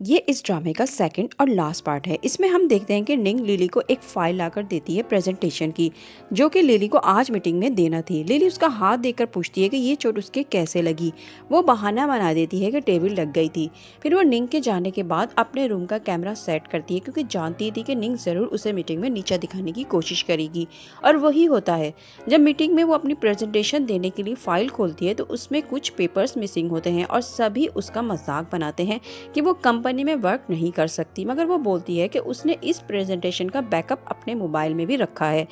ये इस ड्रामे का सेकंड और लास्ट पार्ट है। इसमें हम देखते हैं कि निंग लिली को एक फाइल लाकर देती है प्रेजेंटेशन की, जो कि लिली को आज मीटिंग में देना थी। लिली उसका हाथ देखकर पूछती है कि ये चोट उसके कैसे लगी। वो बहाना बना देती है कि टेबल लग गई थी। फिर वो निंग के जाने के बाद अपने रूम का कैमरा सेट करती है, क्योंकि जानती थी कि निंग ज़रूर उसे मीटिंग में नीचा दिखाने की कोशिश करेगी। और वही होता है। जब मीटिंग में वो अपनी प्रेजेंटेशन देने के लिए फाइल खोलती है तो उसमें कुछ पेपर्स मिसिंग होते हैं और सभी उसका मजाक बनाते हैं कि वो कंपनी में वर्क नहीं कर सकती, मगर वो बोलती है कि उसने इस प्रेजेंटेशन का बैकअप अपने मोबाइल में भी रखा है।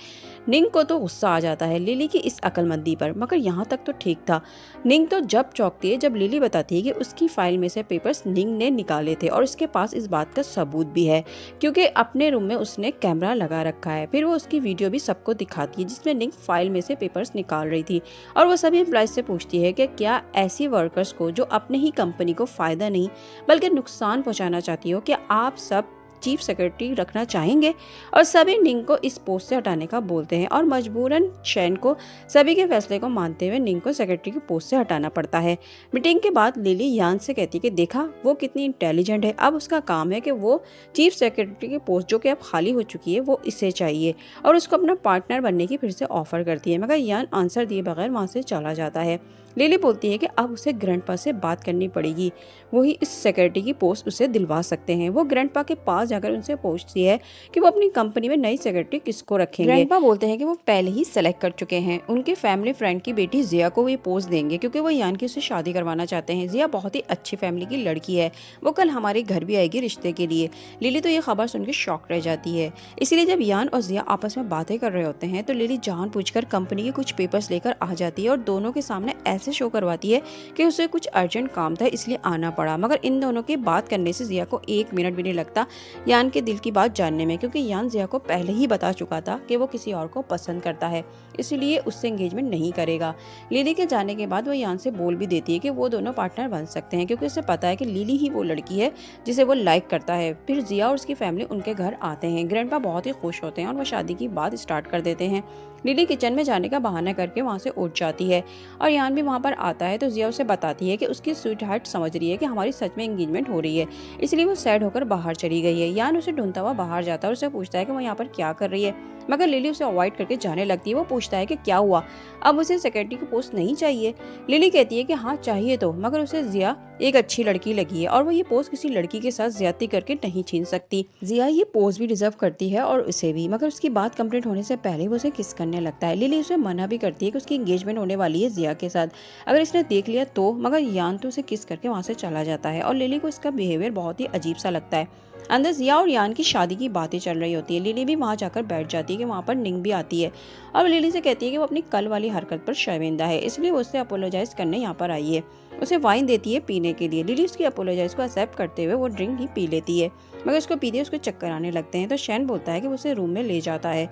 निंग को तो गुस्सा आ जाता है लिली की इस अक्लमंदी पर, मगर यहाँ तक तो ठीक था। निंग तो जब चौंकती है जब लिली बताती है कि उसकी फाइल में से पेपर्स निंग ने निकाले थे और उसके पास इस बात का सबूत भी है, क्योंकि अपने रूम में उसने कैमरा लगा रखा है। फिर वो उसकी वीडियो भी सबको दिखाती है जिसमें निंग फाइल में से पेपर्स निकाल रही थी, और वो सभी एम्प्लॉयज से पूछती है कि क्या ऐसी वर्कर्स को जो अपने ही कंपनी को फायदा नहीं बल्कि नुकसान पहुंचाना चाहती हो, कि आप सब चीफ सेक्रेटरी रखना चाहेंगे। और सभी निंग को इस पोस्ट से हटाने का बोलते हैं और मजबूरन शैन को सभी के फैसले को मानते हुए निंग को सेक्रेटरी की पोस्ट से हटाना पड़ता है। मीटिंग के बाद लिली यान से कहती है कि देखा वो कितनी इंटेलिजेंट है, अब उसका काम है कि वो चीफ सेक्रेटरी की पोस्ट जो कि अब खाली हो चुकी है वो इसे चाहिए, और उसको अपना पार्टनर बनने की फिर से ऑफर करती है। मगर यान आंसर दिए बगैर वहाँ से चला जाता है। लिली बोलती है कि अब उसे ग्रैंडपा से बात करनी पड़ेगी, वही इस सेक्रेटरी की पोस्ट उसे दिलवा सकते हैं। वो ग्रैंडपा के पास जाकर उनसे पूछती है कि वो अपनी कंपनी में नई सेक्रेटरी किसको रखेंगे। ग्रैंडपा बोलते हैं कि वो पहले ही सेलेक्ट कर चुके हैं, उनके फैमिली फ्रेंड की बेटी जिया को वो ये पोस्ट देंगे, क्योंकि वो यान की उससे शादी करवाना चाहते हैं। जिया बहुत ही अच्छी फैमिली की लड़की है, वो कल हमारे घर भी आएगी रिश्ते के लिए। लिली तो ये खबर सुनकर शॉक रह जाती है। इसीलिए जब यान और जिया आपस में बातें कर रहे होते हैं तो लिली जानबूझकर कंपनी के कुछ पेपर्स लेकर आ जाती है और दोनों के सामने ऐसे शो करवाती है कि उसे कुछ अर्जेंट काम था इसलिए आना पड़ा। मगर इन दोनों की बात करने से जिया को 1 मिनट भी नहीं लगता यान के दिल की बात जानने में, क्योंकि यान जिया को पहले ही बता चुका था कि वो किसी और को पसंद करता है, इसलिए उससे एंगेजमेंट नहीं करेगा। लिली के जाने के बाद वो यान से बोल भी देती है कि वो दोनों पार्टनर बन सकते हैं, क्योंकि उसे पता है कि लिली ही वो लड़की है जिसे वो लाइक करता है। फिर जिया और उसकी फैमिली उनके घर आते हैं। ग्रैंडपा बहुत ही खुश होते हैं और वो शादी की बात स्टार्ट कर देते हैं। लिली किचन में जाने का बहाना करके वहाँ से उठ जाती है और यान भी वहाँ पर आता है तो जिया उसे बताती है कि उसकी स्वीट हार्ट समझ रही है कि हमारी सच में एंगेजमेंट हो रही है, इसलिए वो सैड होकर बाहर चली गई है। यान उसे ढूंढता हुआ बाहर जाता है और उसे पूछता है कि वो यहाँ पर क्या कर रही है, मगर लिली उसे अवॉइड करके जाने लगती है। वो पूछता है कि क्या हुआ, अब उसे सेक्रेटरी की पोस्ट नहीं चाहिए। लिली कहती है कि हाँ चाहिए तो, मगर उसे जिया एक अच्छी लड़की लगी है और वो ये पोस्ट किसी लड़की के साथ ज्यादती करके नहीं छीन सकती। जिया ये पोस्ट भी डिजर्व करती है और उसे भी, मगर उसकी बात कंप्लीट होने से पहले वो उसे किस करने लगता है। लिली उसे मना भी करती है कि उसकी एंगेजमेंट होने वाली है जिया के साथ, अगर इसने देख लिया तो, मगर यान तो उसे किस करके वहाँ से चला जाता है और लिली को इसका बिहेवियर बहुत ही अजीब सा लगता है। अंदर जिया और यान की शादी की बातें चल रही होती है। लिली भी वहाँ जाकर बैठ जाती है कि वहाँ पर निंग भी आती है और लिली से कहती है कि वो अपनी कल वाली हरकत पर शर्मिंदा है, इसलिए वो उससे अपोलोजाइज करने यहाँ पर आई है। उसे वाइन देती है पीने के लिए। लिली उसकी अपोलोजाइज को एक्सेप्ट करते हुए वो ड्रिंक ही पी लेती है, मगर उसको पीते उसको चक्कर आने लगते हैं तो शैन बोलता है कि वो उसे रूम में ले जाता है।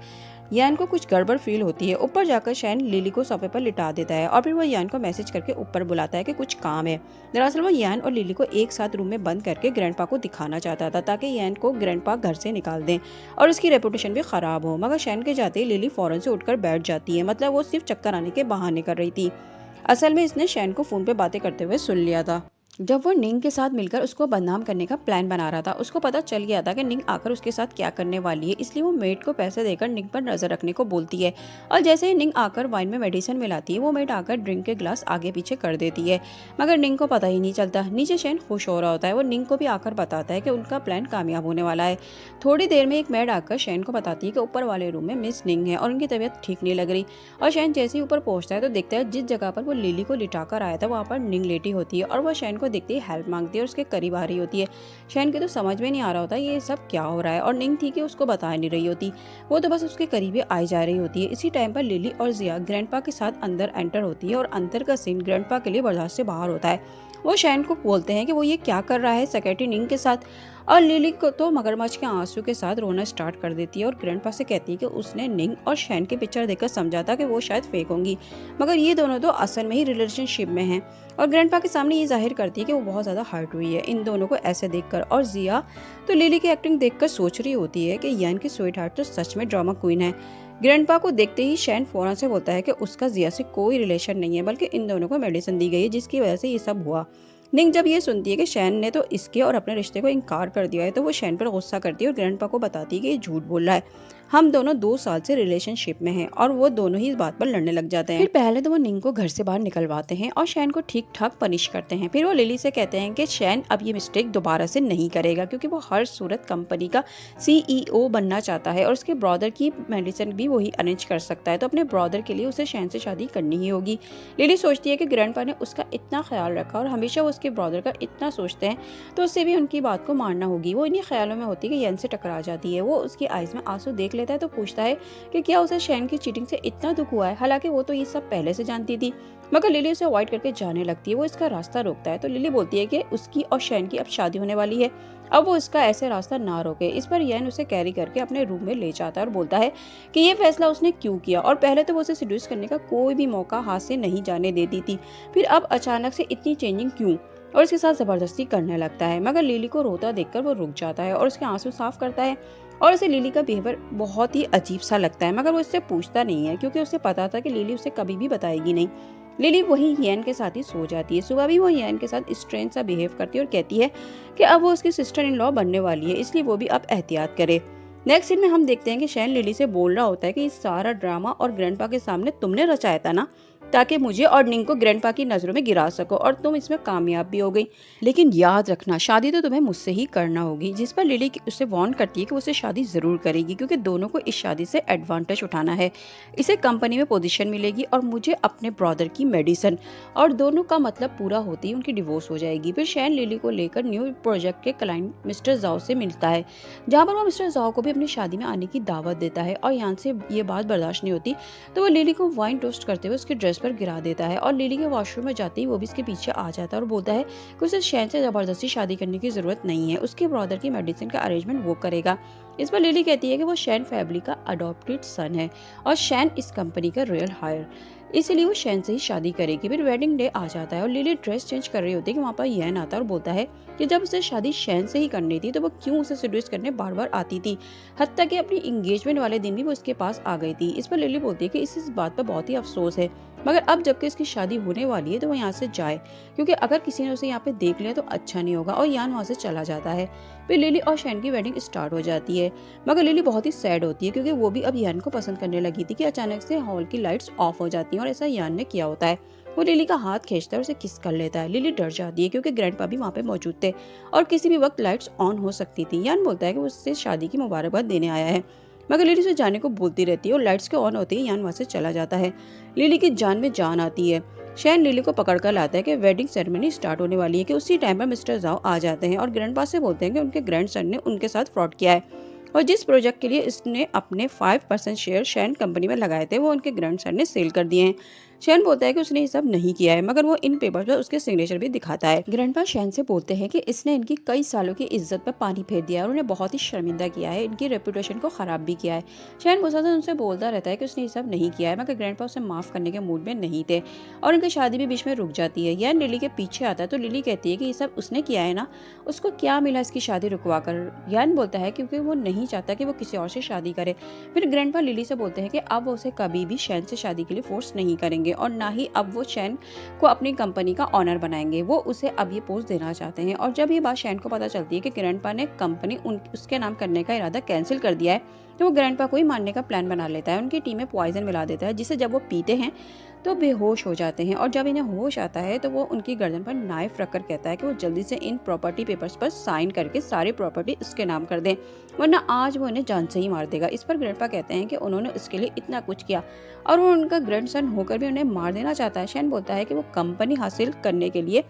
यान को कुछ गड़बड़ फील होती है। ऊपर जाकर शैन लिली को सोफे पर लिटा देता है और फिर वो यान को मैसेज करके ऊपर बुलाता है कि कुछ काम है। दरअसल वो यान और लिली को एक साथ रूम में बंद करके ग्रैंडपा को दिखाना चाहता था, ताकि यान को ग्रैंडपा घर से निकाल दें और उसकी रेपुटेशन भी खराब हो। मगर शैन के जाते ही लिली फौरन से उठकर बैठ जाती है, मतलब वो सिर्फ चक्कर आने के बहाने कर रही थी। असल में इसने शैन को फोन पे बातें करते हुए सुन लिया था। जब वो निंग के साथ मिलकर उसको बदनाम करने का प्लान बना रहा था, उसको पता चल गया था कि निंग आकर उसके साथ क्या करने वाली है, इसलिए वो मेड को पैसे देकर निंग पर नजर रखने को बोलती है। और जैसे ही निंग आकर वाइन में मेडिसिन मिलाती है, वो मेड आकर ड्रिंक के ग्लास आगे पीछे कर देती है, मगर निंग को पता ही नहीं चलता। नीचे शैन खुश हो रहा होता है, वो निंग को भी आकर बताता है कि उनका प्लान कामयाब होने वाला है। थोड़ी देर में एक मेड आकर शैन को बताती है कि ऊपर वाले रूम में मिस निंग है और उनकी तबीयत ठीक नहीं लग रही। और शैन जैसे ही ऊपर पहुंचता है तो देखता है जिस जगह पर वो लिली को लिटाकर आया था वहाँ पर निंग लेटी होती है और वो शैन को देखते ही हेल्प मांगती है और उसके करीब आ रही होती है। शैन के तो समझ में नहीं आ रहा होता ये सब क्या हो रहा है, और निंग थी कि उसको बता नहीं रही होती, वो तो बस उसके करीब ही आई जा रही होती है। इसी टाइम पर लिली और जिया ग्रैंडपा के साथ अंदर एंटर होती है और अंदर का सीन ग्रैंडपा के लिए बर्दाश्त से बाहर होता है। वो शैन को बोलते हैं कि वो ये क्या कर रहा है सेक्रेटरी निंग के साथ, और लिली को तो मगरमच्छ के आंसू के साथ रोना स्टार्ट कर देती है और ग्रैंडपा से कहती है कि उसने निंग और शैन की पिक्चर देखकर समझा था कि वो शायद फेक होंगी, मगर ये दोनों तो असल में ही रिलेशनशिप में हैं। और ग्रैंडपा के सामने ये जाहिर करती है कि वो बहुत ज़्यादा हर्ट हुई है इन दोनों को ऐसे देखकर। और जिया तो लिली की एक्टिंग देखकर सोच रही होती है कि यान की स्वीट हार्ट तो सच में ड्रामा क्वीन है। ग्रैंडपा को देखते ही शैन फौरन से बोलता है कि उसका जिया से कोई रिलेशन नहीं है, बल्कि इन दोनों को मेडिसिन दी गई है जिसकी वजह से ये सब हुआ। निंग जब ये सुनती है कि शैन ने तो इसके और अपने रिश्ते को इनकार कर दिया है तो वो शैन पर गुस्सा करती है और ग्रैंडपा को बताती है कि ये झूठ बोल रहा है। हम दोनों 2 साल से रिलेशनशिप में हैं और वो दोनों ही इस बात पर लड़ने लग जाते हैं। फिर पहले तो वो निंग को घर से बाहर निकलवाते हैं और शैन को ठीक ठाक पनिश करते हैं। फिर वो लिली से कहते हैं कि शैन अब ये मिस्टेक दोबारा से नहीं करेगा क्योंकि वो हर सूरत कंपनी का CEO बनना चाहता है और उसके ब्रदर की मेडिसिन भी वही अरेंज कर सकता है, तो अपने ब्रदर के लिए उसे शैन से शादी करनी ही होगी। लिली सोचती है कि ग्रैंडपा ने उसका इतना ख्याल रखा और हमेशा वो उसके ब्रदर का इतना सोचते हैं तो उससे भी उनकी बात को मानना होगी। वो इन्हीं ख्यालों में होती है कि यन से टकरा जाती है। वो उसकी आइज में आंसू देख लेता है तो पूछता है कि क्या उसे शैन की चीटिंग से इतना दुख हुआ है, हालांकि वो तो ये सब पहले से जानती थी। मगर लिली उसे अवॉइड करके जाने लगती है। वो इसका रास्ता रोकता है तो लिली बोलती है कि उसकी और शैन की अब शादी होने वाली है, अब वो इसका ऐसे रास्ता ना रोके। इस पर यन उसे कैरी करके अपने रूम में ले जाता है और बोलता है कि ये फैसला उसने क्यों किया और पहले तो वो उसे सिड्यूस करने का कोई भी मौका हाथ से नहीं जाने देती थी, फिर अब अचानक से इतनी चेंजिंग क्यों, और इसके साथ जबरदस्ती करने लगता है। मगर लिली को रोता देखकर वो रुक जाता है और उसके आंसू साफ करता है और उसे लिली का बिहेवियर बहुत ही अजीब सा लगता है। मगर वो इससे पूछता नहीं है क्योंकि उसे पता था कि लिली उसे कभी भी बताएगी नहीं। लिली वही यैन के साथ ही सो जाती है। सुबह भी वो यैन के साथ स्ट्रेंज सा बिहेव करती है और कहती है कि अब वो उसकी सिस्टर इन लॉ बनने वाली है, इसलिए वो भी अब एहतियात करे। नेक्स्ट सीन में हम देखते हैं कि शैन लिली से बोल रहा होता है कि इस सारा ड्रामा और ग्रैंडपा के सामने तुमने रचाया था ना, ताकि मुझे और निंग को ग्रैंडपा की नजरों में गिरा सको, और तुम इसमें कामयाब भी हो गई। लेकिन याद रखना शादी तो तुम्हें मुझसे ही करना होगी। जिस पर लिली उससे वार्न करती है कि वो उसे शादी जरूर करेगी क्योंकि दोनों को इस शादी से एडवांटेज उठाना है। इसे कंपनी में पोजीशन मिलेगी और मुझे अपने ब्रदर की मेडिसिन, और दोनों का मतलब पूरा होती ही उनकी डिवोर्स हो जाएगी। फिर शैन लिली को लेकर न्यू प्रोजेक्ट के क्लाइंट मिस्टर जाओ से मिलता है, जहाँ पर वो मिस्टर जाओ को भी अपनी शादी में आने की दावत देता है। और यहाँ से ये बात बर्दाश्त नहीं होती तो वो लिली को वाइन टोस्ट करते हुए उसके ड्रेस पर गिरा देता है और लिली के वॉशरूम में जाते ही वो भी इसके पीछे आ जाता है और बोलता है कि उसे शैन से जबरदस्ती शादी करने की जरूरत नहीं है, उसके ब्रदर की मेडिसिन का अरेंजमेंट वो करेगा। इस पर लिली कहती है कि वो शैन फैमिली का अडॉप्टेड सन है और शैन इस कंपनी का रॉयल हायर, इसलिए वो शैन से ही शादी करेगी। फिर वेडिंग डे आ जाता है और लिली ड्रेस चेंज कर रही होती है कि वहाँ पर यैन आता है और बोलता है कि जब उसे शादी शैन से ही करनी थी तो वो क्यों उसे सेड्यूस करने बार बार आती थी, हत्ता कि अपनी एंगेजमेंट वाले दिन भी वो उसके पास आ गई थी। इस पर लिली बोलती है कि इस बात पर बहुत ही अफसोस है, मगर अब जबकि इसकी शादी होने वाली है तो वो यहाँ से जाए, क्योंकि अगर किसी ने उसे यहाँ पे देख लिया तो अच्छा नहीं होगा। और यान वहाँ से चला जाता है। फिर लिली और शैन की वेडिंग स्टार्ट हो जाती है, मगर लिली बहुत ही सैड होती है क्योंकि वो भी अब यान को पसंद करने लगी थी कि अचानक से हॉल की लाइट्स ऑफ हो जाती हैं और ऐसा यान ने किया होता है। वो लिली का हाथ खींचता है और उसे किस कर लेता है। लिली डर जाती है क्योंकि ग्रैंडपा भी वहाँ पे मौजूद थे और किसी भी वक्त लाइट्स ऑन हो सकती थी। यान बोलता है कि वो उससे शादी की मुबारकबाद देने आया है, मगर लिली उसे जाने को बोलती रहती है और लाइट्स के ऑन होते ही यान वहाँ से चला जाता है। लिली की जान में जान आती है। शैन लिली को पकड़ कर लाता है कि वेडिंग सेरेमनी स्टार्ट होने वाली है कि उसी टाइम पर मिस्टर जाओ आ जाते हैं और ग्रैंडपा से बोलते हैं कि उनके ग्रैंडसन ने उनके साथ फ्रॉड किया है और जिस प्रोजेक्ट के लिए इसने अपने 5% शेयर शैन कंपनी में लगाए थे वो उनके ग्रैंडसन ने सेल कर दिए हैं। शैन बोलता है कि उसने ये सब नहीं किया है, मगर वो इन पेपर्स पर उसके सिग्नेचर भी दिखाता है। ग्रैंडपा शैन से बोलते हैं कि इसने इनकी कई सालों की इज्जत पर पानी फेर दिया है और उन्हें बहुत ही शर्मिंदा किया है, इनकी रेपुटेशन को खराब भी किया है। शैन गुस्सा से उनसे बोलता रहता है कि उसने ये सब नहीं किया है, मगर ग्रैंडपा उसे माफ करने के मूड में नहीं थे और उनकी शादी भी बीच में रुक जाती है। यान लिली के पीछे आता है तो लिली कहती है कि ये सब उसने किया है ना, उसको क्या मिला इसकी शादी रुकवा कर। यान बोलता है क्योंकि वो नहीं चाहता कि वो किसी और से शादी करे। फिर ग्रैंडपा लिली से बोलते हैं कि अब वो उसे कभी भी शैन से शादी के लिए फोर्स नहीं करेंगे और ना ही अब वो शैन को अपनी कंपनी का ऑनर बनाएंगे। वो उसे अब ये पोस्ट देना चाहते हैं। और जब ये बात शैन को पता चलती है कि ग्रैंडपा ने कंपनी उसके नाम करने का इरादा कैंसिल कर दिया है तो वो ग्रैंडपा को ही मारने का प्लान बना लेता है। उनकी टीम में पॉइजन मिला देता है जिसे जब वो पीते हैं तो बेहोश हो जाते हैं और जब इन्हें होश आता है तो वो उनकी गर्दन पर नाइफ रखकर कहता है कि वो जल्दी से इन प्रॉपर्टी पेपर्स पर साइन करके सारी प्रॉपर्टी उसके नाम कर दें, वरना आज वो इन्हें जान से ही मार देगा। इस पर ग्रैंडपा कहते हैं कि उन्होंने उसके लिए इतना कुछ किया और वो उनका ग्रैंडसन होकर भी उन्हें मार देना चाहता है। शैन बोलता है कि वो कंपनी हासिल करने के लिए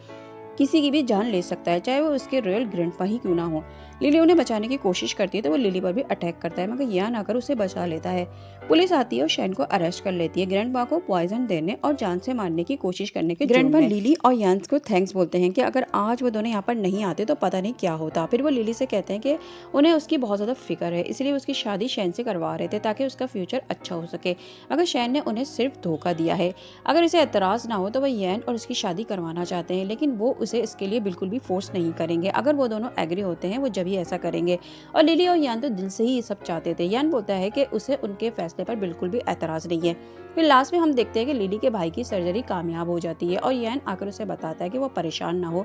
किसी की भी जान ले सकता है, चाहे वो उसके रॉयल ग्रैंडपा ही क्यों ना हो। लिली उन्हें बचाने की कोशिश करती है तो वो लिली पर भी अटैक करता है, मगर यान आकर उसे बचा लेता है। पुलिस आती है और शैन को अरेस्ट कर लेती है, ग्रैंडपा को पॉइजन देने और जान से मारने की कोशिश करने के जुर्म में। ग्रैंडपा लिली और यान को थैंक्स बोलते हैं कि अगर आज वो दोनों यहाँ पर नहीं आते तो पता नहीं क्या होता। फिर वो लिली से कहते हैं कि उन्हें उसकी बहुत ज्यादा फिक्र है, इसलिए उसकी शादी शैन से करवा रहे थे ताकि उसका फ्यूचर अच्छा हो सके, मगर शैन ने उन्हें सिर्फ धोखा दिया है। अगर इसे एतराज ना हो तो वह यान और उसकी शादी करवाना चाहते हैं, लेकिन वो उसे इसके लिए बिल्कुल भी फोर्स नहीं करेंगे। अगर वो दोनों एग्री होते हैं वो जब ही ऐसा करेंगे। और लिली और यान तो दिल से ही ये सब चाहते थे। यान बोलता है कि उसे उनके फैसले पर बिल्कुल भी एतराज नहीं है। फिर लास्ट में हम देखते हैं कि लिली के भाई की सर्जरी कामयाब हो जाती है और यान आकर उसे बताता है कि वो परेशान ना हो।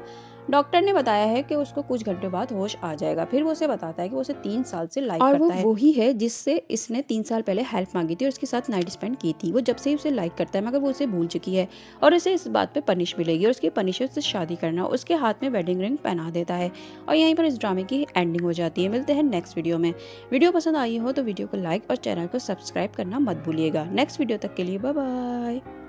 डॉक्टर ने बताया है कि उसको कुछ घंटों बाद होश आ जाएगा। फिर वो उसे बताता है कि वो उसे 3 साल से लाइक और करता है। वो वही है जिससे इसने 3 साल पहले हेल्प मांगी थी और उसके साथ नाइट स्पेंड की थी। वो जब से ही उसे लाइक करता है मगर वो उसे भूल चुकी है और उसे इस बात पे पनिश मिलेगी और उसकी पनिश है उससे शादी करना। उसके हाथ में वेडिंग रिंग पहना देता है और यहीं पर इस ड्रामे की एंडिंग हो जाती है। मिलते हैं नेक्स्ट वीडियो में। वीडियो पसंद आई हो तो वीडियो को लाइक और चैनल को सब्सक्राइब करना मत भूलिएगा। नेक्स्ट वीडियो तक के लिए बाय बाय।